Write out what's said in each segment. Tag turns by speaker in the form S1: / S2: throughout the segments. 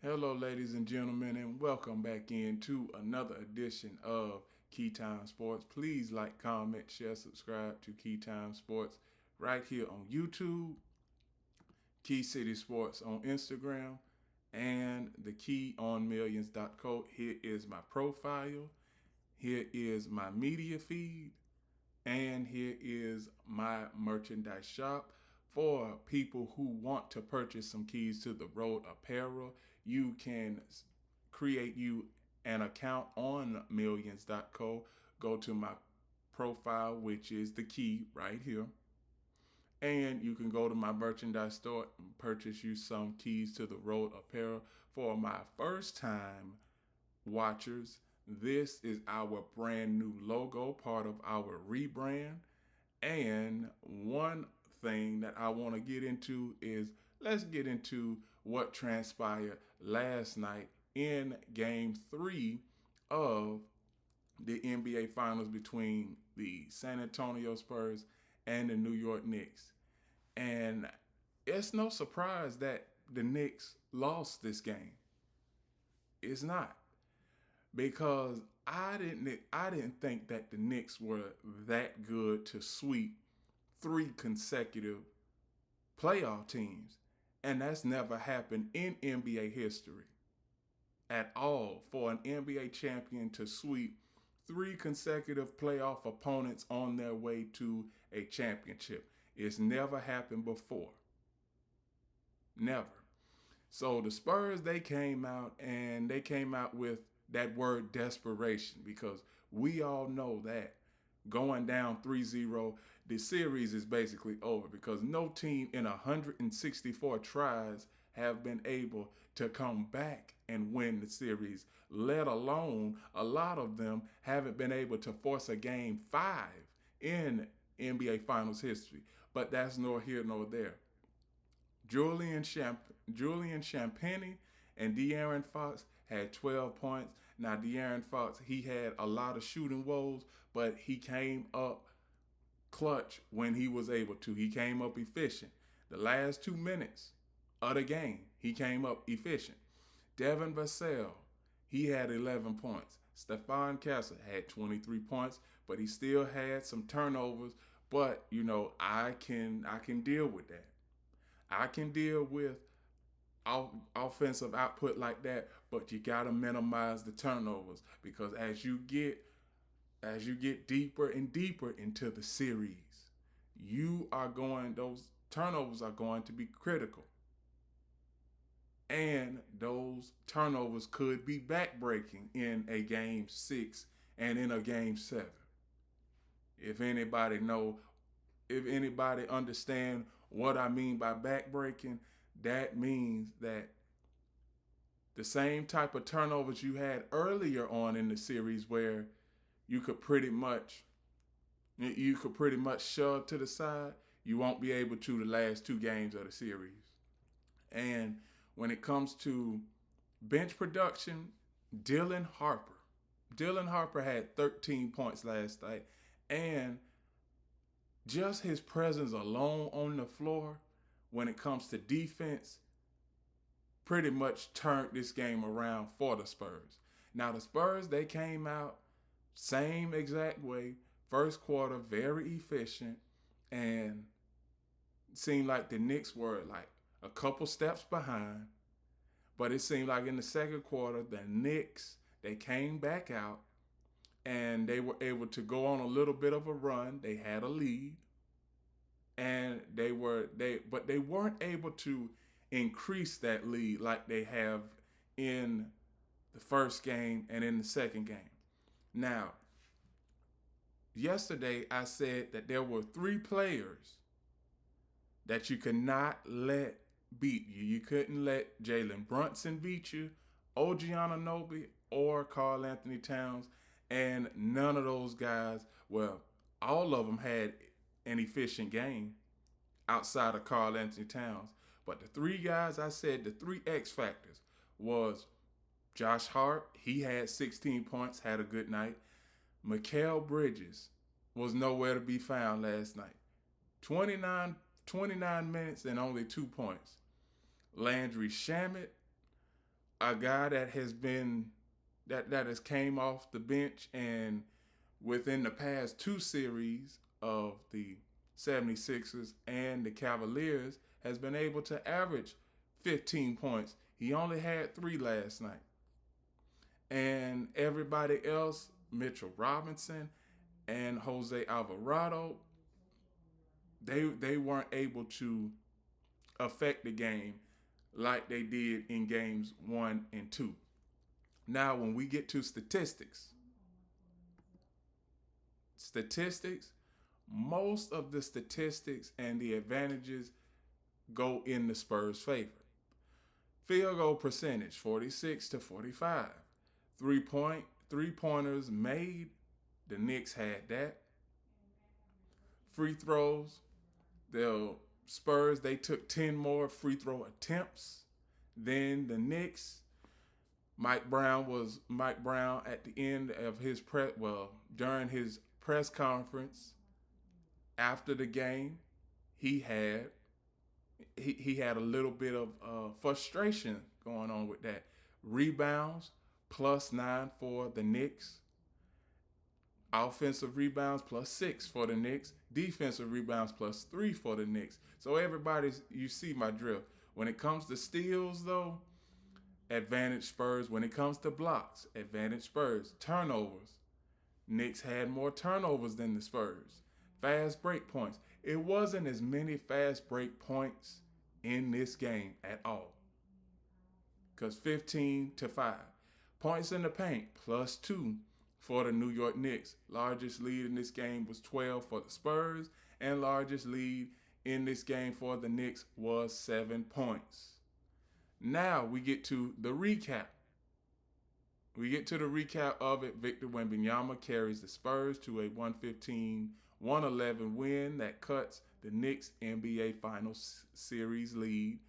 S1: Hello, ladies and gentlemen, and welcome back into another edition of Keytime Sports. Please like, comment, share, subscribe to Keytime Sports right here on YouTube, Key City Sports on Instagram, and the keyonmillions.co. Here is my profile. Here is my media feed. And here is my merchandise shop for people who want to purchase some keys to the road apparel. You can create you an account on millions.co. Go to my profile, which is the key right here. And you can go to my merchandise store and purchase you some keys to the road apparel. For my first time watchers, this is our brand new logo, part of our rebrand. And one thing that I want to get into is let's get into what transpired last night in game 3 of the NBA Finals between the San Antonio Spurs and the New York Knicks. And it's no surprise that the Knicks lost this game. It's not, because I didn't think that the Knicks were that good to sweep 3 consecutive playoff teams. And that's never happened in NBA history at all, for an NBA champion to sweep 3 consecutive playoff opponents on their way to a championship. It's never happened before. Never. So the Spurs, they came out with that word desperation, because we all know that going down 3-0, the series is basically over, because no team in 164 tries have been able to come back and win the series, let alone a lot of them haven't been able to force a game 5 in NBA Finals history. But that's nor here nor there. Julian Champagnie and De'Aaron Fox had 12 points. Now, De'Aaron Fox, he had a lot of shooting woes, but he came up clutch when he was able to. He came up efficient. The last 2 minutes of the game, he came up efficient. Devin Vassell, he had 11 points. Stephon Castle had 23 points, but he still had some turnovers. But, I can deal with that. I can deal with offensive output like that, but you gotta minimize the turnovers, because as you get deeper and deeper into the series, those turnovers are going to be critical. And those turnovers could be backbreaking in a game 6 and in a game 7. If anybody understand what I mean by backbreaking, that means that the same type of turnovers you had earlier on in the series, where you could pretty much shove to the side, you won't be able to the last 2 games of the series. And when it comes to bench production, Dylan Harper. Dylan Harper had 13 points last night, and just his presence alone on the floor when it comes to defense pretty much turned this game around for the Spurs. Now, the Spurs, they came out same exact way. First quarter, very efficient, and seemed like the Knicks were like a couple steps behind. But it seemed like in the second quarter, the Knicks, they came back out and they were able to go on a little bit of a run. They had a lead, and but they weren't able to increase that lead like they have in the first game and in the second game. Now, yesterday I said that there were 3 players that you could not let beat you. You couldn't let Jalen Brunson beat you, OG Anunoby, or Karl Anthony Towns. And none of those guys, well, all of them had an efficient game outside of Karl Anthony Towns. But the 3 guys I said, the 3 X factors, was Josh Hart. He had 16 points, had a good night. Mikal Bridges was nowhere to be found last night. 29 minutes and only 2 points. Landry Shamet a guy that has came off the bench, and within the past two series of the 76ers and the Cavaliers has been able to average 15 points. He only had 3 last night. And everybody else, Mitchell Robinson and Jose Alvarado, they weren't able to affect the game like they did in games 1 and 2. Now, when we get to statistics, most of the statistics and the advantages go in the Spurs' favor. Field goal percentage, 46 to 45. Three-pointers made, the Knicks had that. Free throws, the Spurs, they took 10 more free throw attempts than the Knicks. Mike Brown at the end of his during his press conference after the game, he had a little bit of frustration going on with that. Rebounds, +9 for the Knicks. Offensive rebounds, +6 for the Knicks. Defensive rebounds, +3 for the Knicks. So you see my drift. When it comes to steals, though, advantage Spurs. When it comes to blocks, advantage Spurs. Turnovers, Knicks had more turnovers than the Spurs. Fast break points. It wasn't as many fast break points in this game at all. Because 15 to 5. Points in the paint, +2 for the New York Knicks. Largest lead in this game was 12 for the Spurs, and largest lead in this game for the Knicks was 7 points. Now we get to the recap. Of it. Victor Wembanyama carries the Spurs to a 115-111 win that cuts the Knicks NBA Finals series lead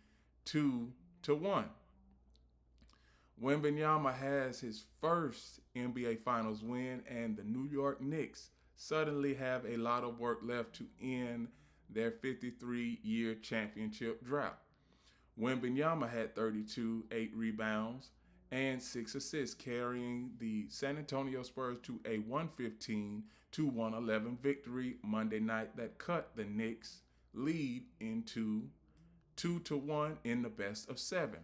S1: 2-1. Wembanyama has his first NBA Finals win, and the New York Knicks suddenly have a lot of work left to end their 53-year championship drought. Wembanyama had 32, 8 rebounds, and 6 assists, carrying the San Antonio Spurs to a 115-111 victory Monday night that cut the Knicks' lead into 2-1 in the best of 7.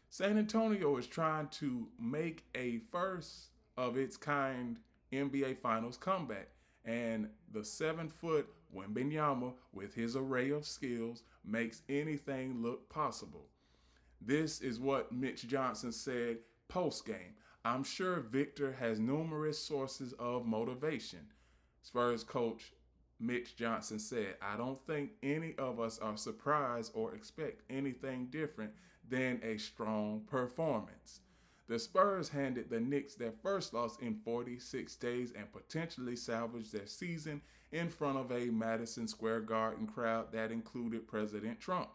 S1: San Antonio is trying to make a first of its kind NBA Finals comeback, and the 7-foot Wembanyama, with his array of skills, makes anything look possible. This is what Mitch Johnson said post-game. I'm sure Victor has numerous sources of motivation. Spurs coach Mitch Johnson said, I don't think any of us are surprised or expect anything different than a strong performance. The Spurs handed the Knicks their first loss in 46 days and potentially salvaged their season in front of a Madison Square Garden crowd that included President Trump.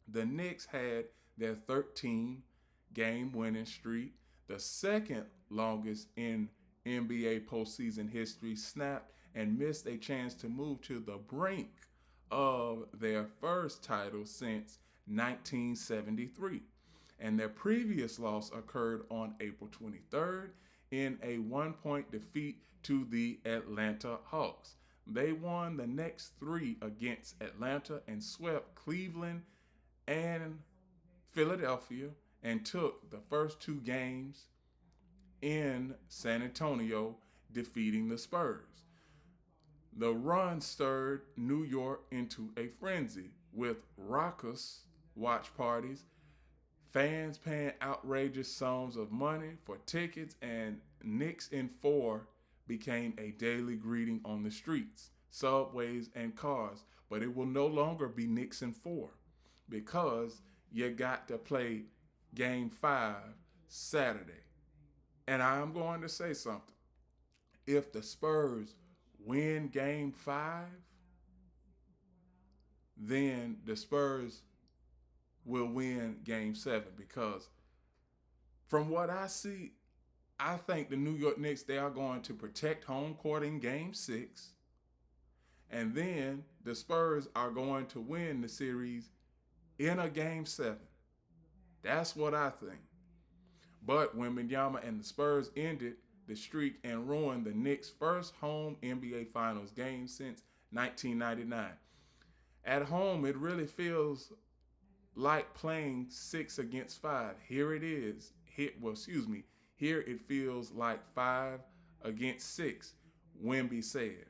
S1: The Knicks had their 13-game winning streak, the second longest in NBA postseason history, snapped and missed a chance to move to the brink of their first title since 1973. And their previous loss occurred on April 23rd in a 1-point defeat to the Atlanta Hawks. They won the next 3 against Atlanta and swept Cleveland and Philadelphia and took the first 2 games in San Antonio, defeating the Spurs. The run stirred New York into a frenzy with raucous watch parties, fans paying outrageous sums of money for tickets, and Knicks in 4 became a daily greeting on the streets, subways, and cars. But it will no longer be Knicks in 4 because you got to play Game 5 Saturday. And I'm going to say something. If the Spurs win Game 5, then the Spurs will win Game 7, because from what I see, I think the New York Knicks, they are going to protect home court in Game 6, and then the Spurs are going to win the series in a Game 7. That's what I think. But Wembanyama and the Spurs ended the streak and ruined the Knicks' first home NBA Finals game since 1999. At home, it really feels like playing 6 against 5. Here it is. Here it feels like 5 against 6, Wemby said.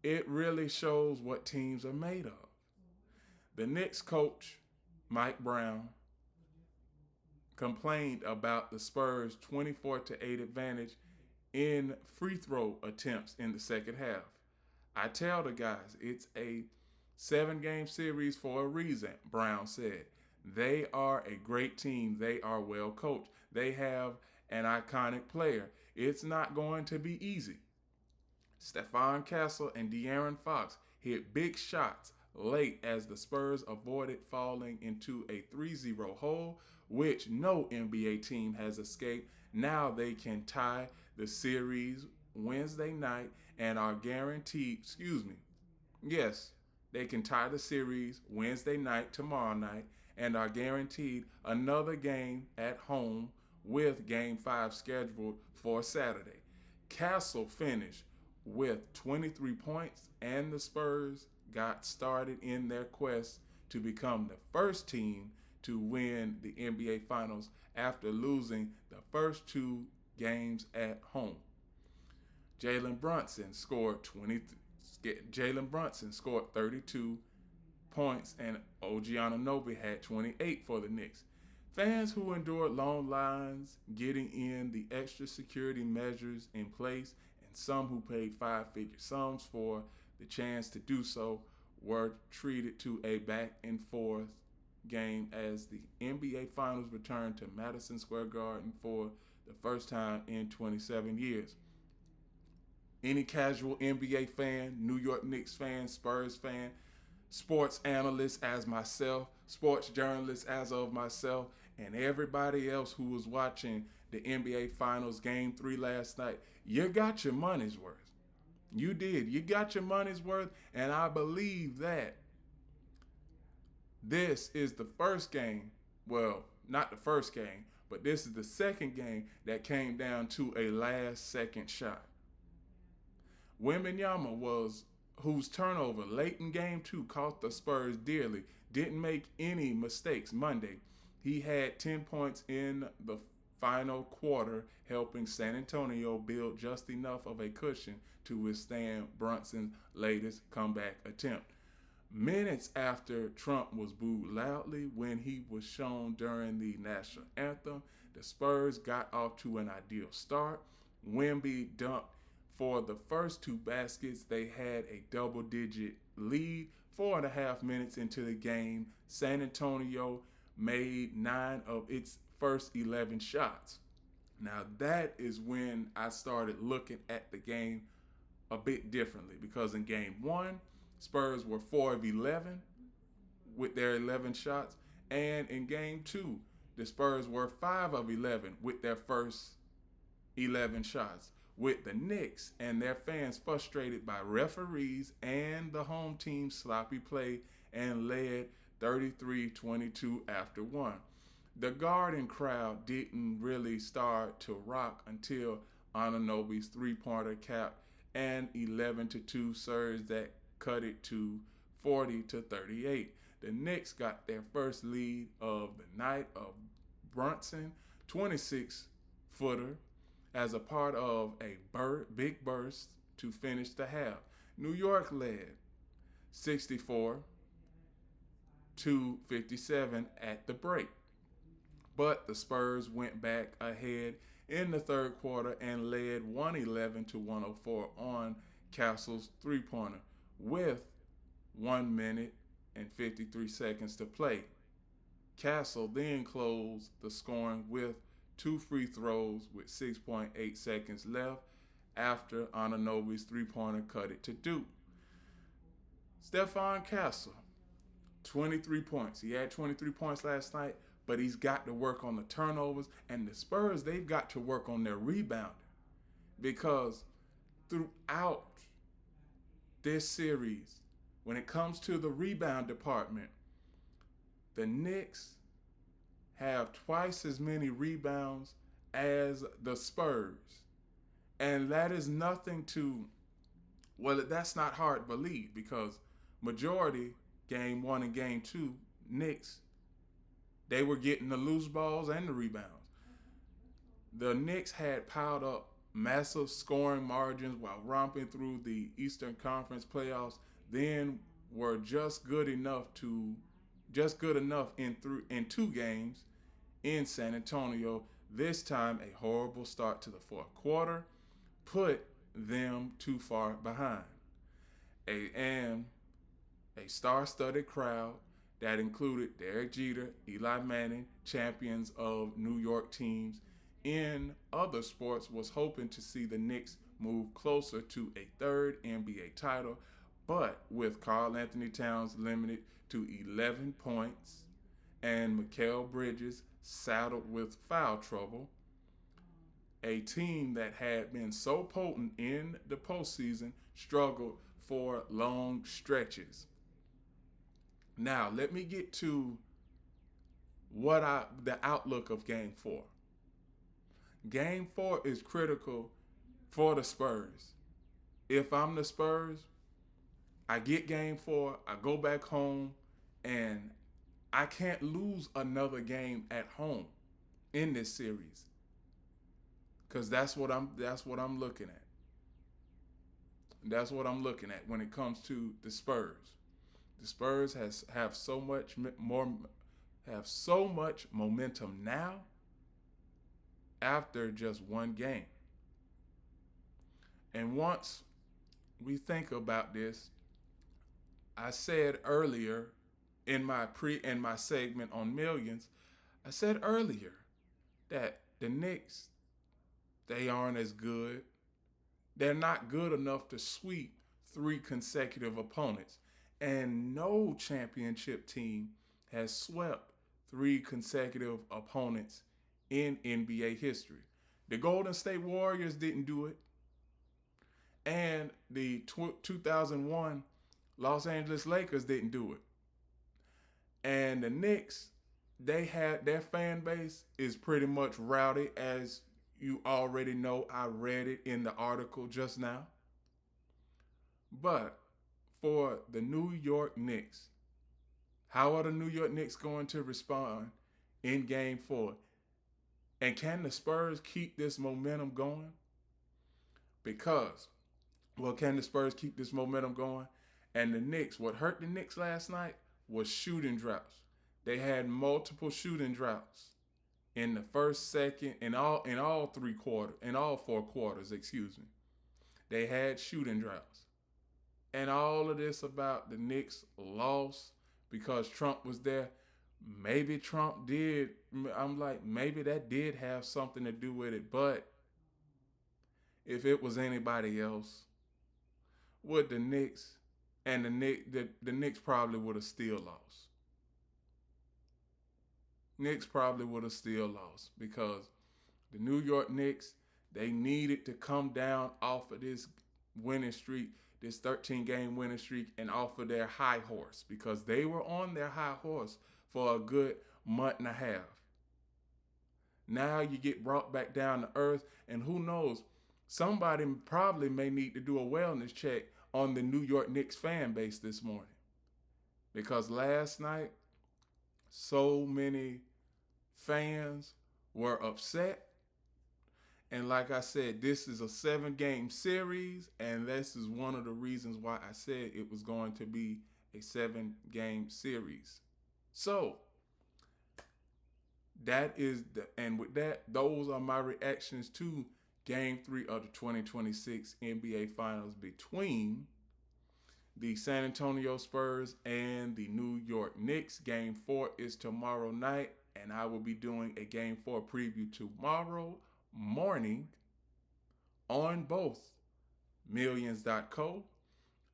S1: It really shows what teams are made of. The Knicks coach, Mike Brown, complained about the Spurs' 24-8 advantage in free throw attempts in the second half. I tell the guys it's a 7-game series for a reason, Brown said. They are a great team. They are well coached. They have an iconic player. It's not going to be easy. Stephon Castle and De'Aaron Fox hit big shots late as the Spurs avoided falling into a 3-0 hole, which no NBA team has escaped. Now they can tie the series Wednesday night and are guaranteed, yes, they can tie the series Wednesday night, tomorrow night, and are guaranteed another game at home with Game 5 scheduled for Saturday. Castle finished with 23 points, and the Spurs got started in their quest to become the first team to win the NBA Finals after losing the first 2 games at home. Jalen Brunson scored 32 points, and OG Anunoby had 28 for the Knicks. Fans who endured long lines, getting in the extra security measures in place, and some who paid 5-figure sums for the chance to do so were treated to a back-and-forth game as the NBA Finals returned to Madison Square Garden for the first time in 27 years. Any casual NBA fan, New York Knicks fan, Spurs fan, sports analyst as myself, sports journalist as of myself, and everybody else who was watching the NBA Finals Game 3 last night, you got your money's worth. You did. You got your money's worth, and I believe that this is the first game, well, not the first game, but this is the second game that came down to a last-second shot. Wembanyama whose turnover late in Game 2 cost the Spurs dearly, didn't make any mistakes Monday. He had 10 points in the final quarter, helping San Antonio build just enough of a cushion to withstand Brunson's latest comeback attempt. Minutes after Trump was booed loudly when he was shown during the national anthem, the Spurs got off to an ideal start. Wemby dunked for the first 2 baskets. They had a double-digit lead. 4.5 minutes into the game, San Antonio made 9 of its first 11 shots. Now that is when I started looking at the game a bit differently, because in Game 1, Spurs were 4 of 11 with their 11 shots, and in Game 2, the Spurs were 5 of 11 with their first 11 shots, with the Knicks and their fans frustrated by referees and the home team's sloppy play and led 33-22 after 1. The Garden crowd didn't really start to rock until Anunoby's three-pointer capped an 11-2 surge that cut it to 40-38. The Knicks got their first lead of the night of Brunson, 26-footer, as a part of a big burst to finish the half. New York led 64-57 at the break, but the Spurs went back ahead in the third quarter and led 111-104 on Castle's three-pointer with 1 minute and 53 seconds to play. Castle then closed the scoring with 2 free throws with 6.8 seconds left after Anunoby's three-pointer cut it to Duke. Stephon Castle, 23 points. He had 23 points last night, but he's got to work on the turnovers, and the Spurs, they've got to work on their rebounding, because throughout this series, when it comes to the rebound department, the Knicks have twice as many rebounds as the Spurs. And that is nothing to, well, that's not hard to believe because majority, game one and game two, Knicks, they were getting the loose balls and the rebounds. The Knicks had piled up massive scoring margins while romping through the Eastern Conference playoffs, then were just good enough in 2 games in San Antonio. This time, a horrible start to the fourth quarter put them too far behind. And a star-studded crowd that included Derek Jeter, Eli Manning, champions of New York teams in other sports, was hoping to see the Knicks move closer to a third NBA title, but with Karl Anthony Towns limited to 11 points and Mikal Bridges saddled with foul trouble, a team that had been so potent in the postseason struggled for long stretches. Now, let me get to the outlook of Game 4. Game 4 is critical for the Spurs. If I'm the Spurs, I get Game 4, I go back home, and I can't lose another game at home in this series. Because that's what I'm looking at. That's what I'm looking at when it comes to the Spurs. The Spurs have so much momentum now after just one game. And once we think about this, I said earlier in my segment on Millions, I said earlier that the Knicks, they aren't as good. They're not good enough to sweep 3 consecutive opponents. And no championship team has swept 3 consecutive opponents in NBA history. The Golden State Warriors didn't do it. And the 2001 Los Angeles Lakers didn't do it. And the Knicks, their fan base is pretty much rowdy, as you already know. I read it in the article just now. But for the New York Knicks, how are the New York Knicks going to respond in Game 4? And can the Spurs keep this momentum going? Can the Spurs keep this momentum going? And the Knicks, what hurt the Knicks last night was shooting droughts. They had multiple shooting droughts in the first, second, in all 4 quarters, They had shooting droughts. And all of this about the Knicks loss because Trump was there. Maybe Trump did. I'm like, maybe that did have something to do with it. But if it was anybody else, would the Knicks and the Knicks probably would have still lost. Knicks probably would have still lost because the New York Knicks, they needed to come down off of this winning streak, this 13-game winning streak, and off of their high horse, because they were on their high horse for a good month and a half. Now you get brought back down to earth, and who knows, somebody probably may need to do a wellness check on the New York Knicks fan base this morning. Because last night, so many fans were upset. And like I said, this is a 7-game series, and this is one of the reasons why I said it was going to be a 7-game series. So, those are my reactions to Game 3 of the 2026 NBA Finals between the San Antonio Spurs and the New York Knicks. Game 4 is tomorrow night, and I will be doing a Game 4 preview tomorrow morning on both millions.co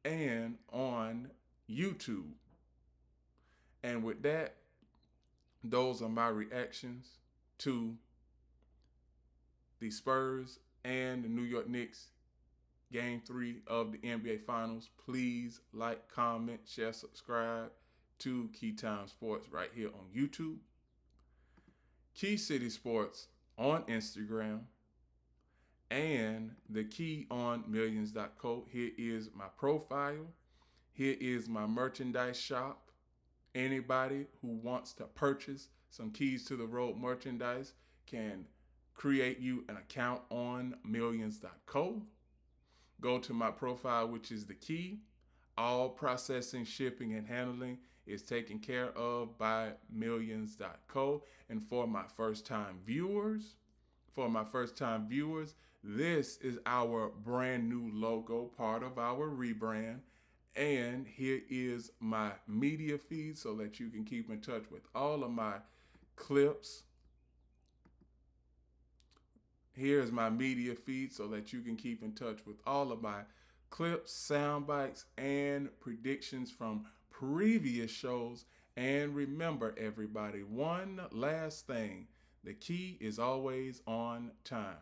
S1: and on YouTube. And with that, those are my reactions to the Spurs and the New York Knicks Game 3 of the NBA Finals. Please like, comment, share, subscribe to Keytime Sports right here on YouTube. Key City Sports on Instagram, and the KeyWondMillions.co. Here is my profile. Here is my merchandise shop. Anybody who wants to purchase some Keys to the Road merchandise can create you an account on millions.co. Go to my profile, which is the Key. All processing, shipping, and handling is taken care of by millions.co. And for my first time viewers, this is our brand new logo, part of our rebrand. And here is my media feed so that you can keep in touch with all of my clips. Here's my media feed so that you can keep in touch with all of my clips, sound bites, and predictions from previous shows. And remember, everybody, one last thing: the key is always on time.